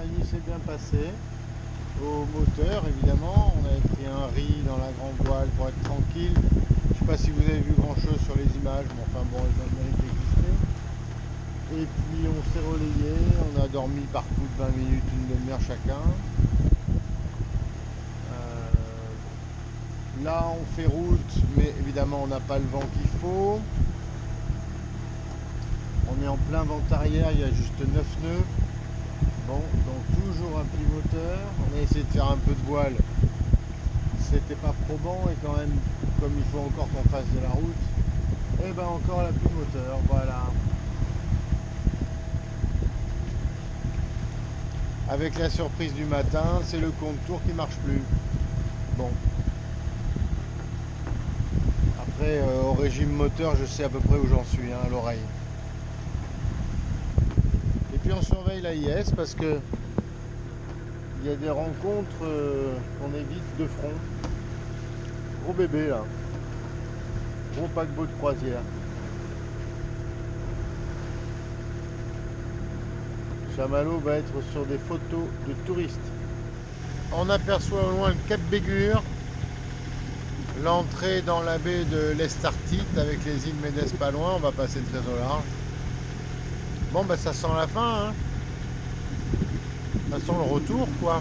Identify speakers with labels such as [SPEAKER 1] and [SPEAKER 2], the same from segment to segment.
[SPEAKER 1] la nuit s'est bien passée. Au moteur, évidemment, on avait pris un riz dans la grande voile pour être tranquille. Je ne sais pas si vous avez vu grand chose sur les images, mais enfin bon, ils ont le mérite d'exister. Et puis on s'est relayé, on a dormi par coup de 20 minutes, une demi-heure chacun. Là on fait route, mais évidemment on n'a pas le vent qu'il faut. On est en plein vent arrière, il y a juste 9 nœuds. Bon, donc toujours un pivoteur. On a essayé de faire un peu de voile. C'était pas probant et quand même, comme il faut encore qu'on fasse de la route, et ben encore la pivoteur, voilà. Avec la surprise du matin, c'est le compte-tour qui marche plus. Bon. Après, au régime moteur, je sais à peu près où j'en suis, hein, à l'oreille. Et puis on surveille la IS parce que il y a des rencontres qu'on évite de front. Gros bébé là. Gros paquebot de croisière. Chamallow va être sur des photos de touristes. On aperçoit au loin le Cap Bégur, l'entrée dans la baie de l'Estartite avec les îles Médès pas loin. On va passer très au large. Bon bah ça sent la fin, hein. Ça sent le retour quoi.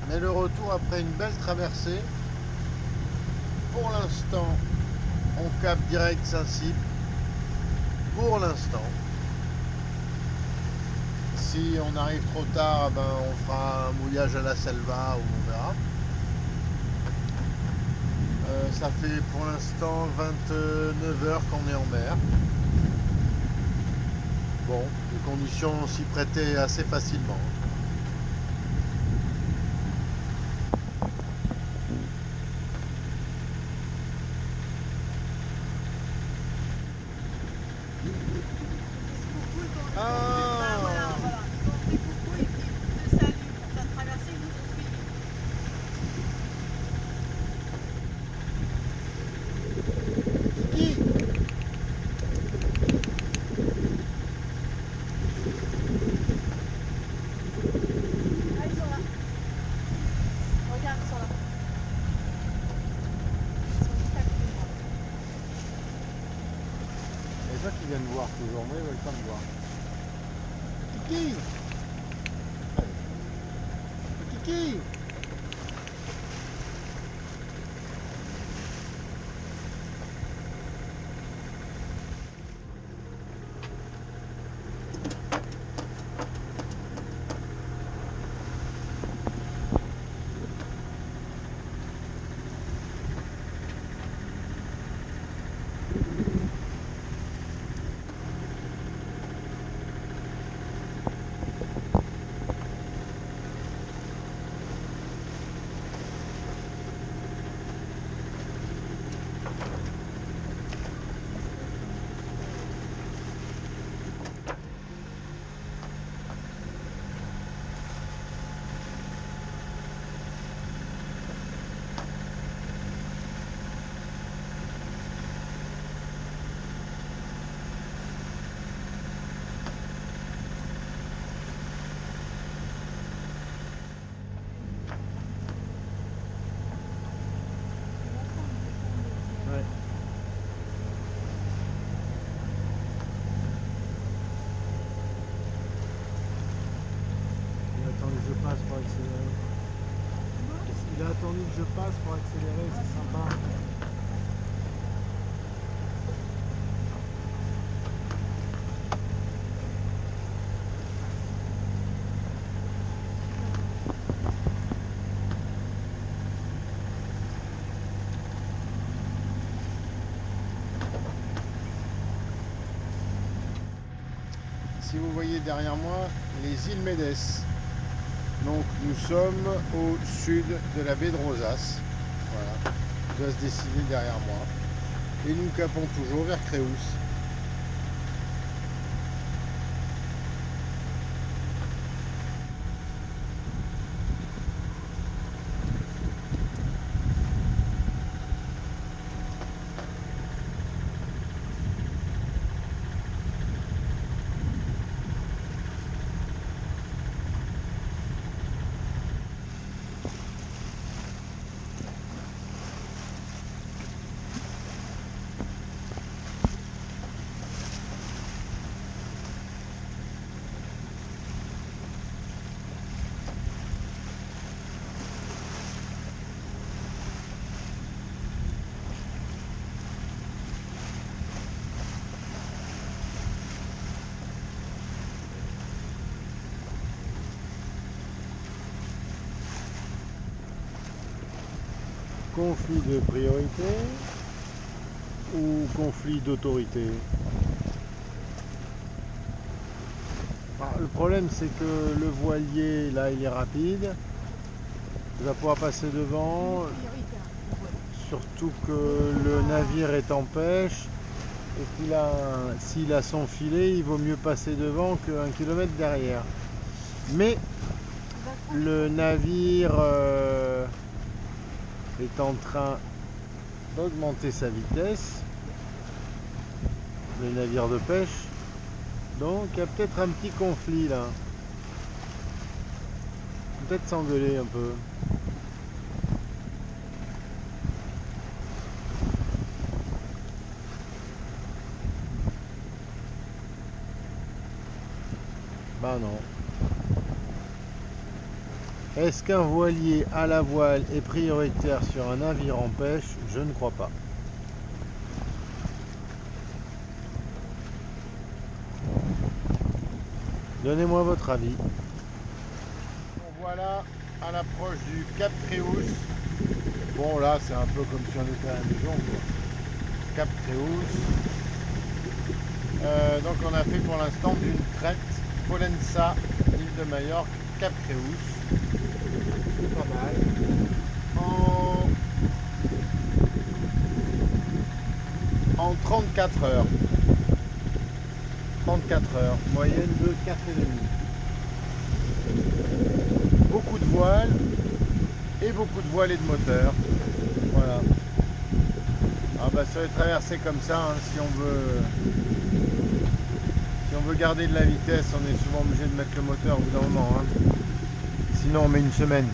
[SPEAKER 1] Mais le retour après une belle traversée. Pour l'instant, on capte direct Saint-Cyr. Pour l'instant. Si on arrive trop tard, ben on fera un mouillage à la Selva ou on verra. Ça fait pour l'instant 29 heures qu'on est en mer. Bon, les conditions s'y prêtaient assez facilement. Les gens qui viennent voir toujours, moi ils veulent pas me voir. Kiki! Allez. Kiki! Pour accélérer. Il a attendu que je passe pour accélérer, c'est sympa. Si vous voyez derrière moi les îles Médès. Donc nous sommes au sud de la baie de Rosas, voilà, qui doit se dessiner derrière moi. Et nous capons toujours vers Créous. conflit de priorité ou conflit d'autorité? Le problème c'est que le voilier là il est rapide, il va pouvoir passer devant, surtout que le navire est en pêche et s'il a son filet il vaut mieux passer devant qu'un kilomètre derrière. Mais le navire est en train d'augmenter sa vitesse, le navire de pêche, donc il y a peut-être un petit conflit là, peut-être s'engueuler un peu. Bah non. Est-ce qu'un voilier à la voile est prioritaire sur un navire en pêche? Je ne crois pas. Donnez-moi votre avis. Bon, voilà, à l'approche du Cap Tréhousse. Bon là c'est un peu comme si on était à la maison quoi. Cap Tréhousse. Donc on a fait pour l'instant d'une traite Pollença, île de Majorque, Cap Tréhousse. C'est pas mal. En 34 heures. 34 heures, moyenne de 4,5. Beaucoup de voiles et beaucoup de voiles et de moteurs. Voilà. Ah bah sur les traversées comme ça, hein, si on veut garder de la vitesse, on est souvent obligé de mettre le moteur au bout d'un moment. Hein. Sinon on met une semaine.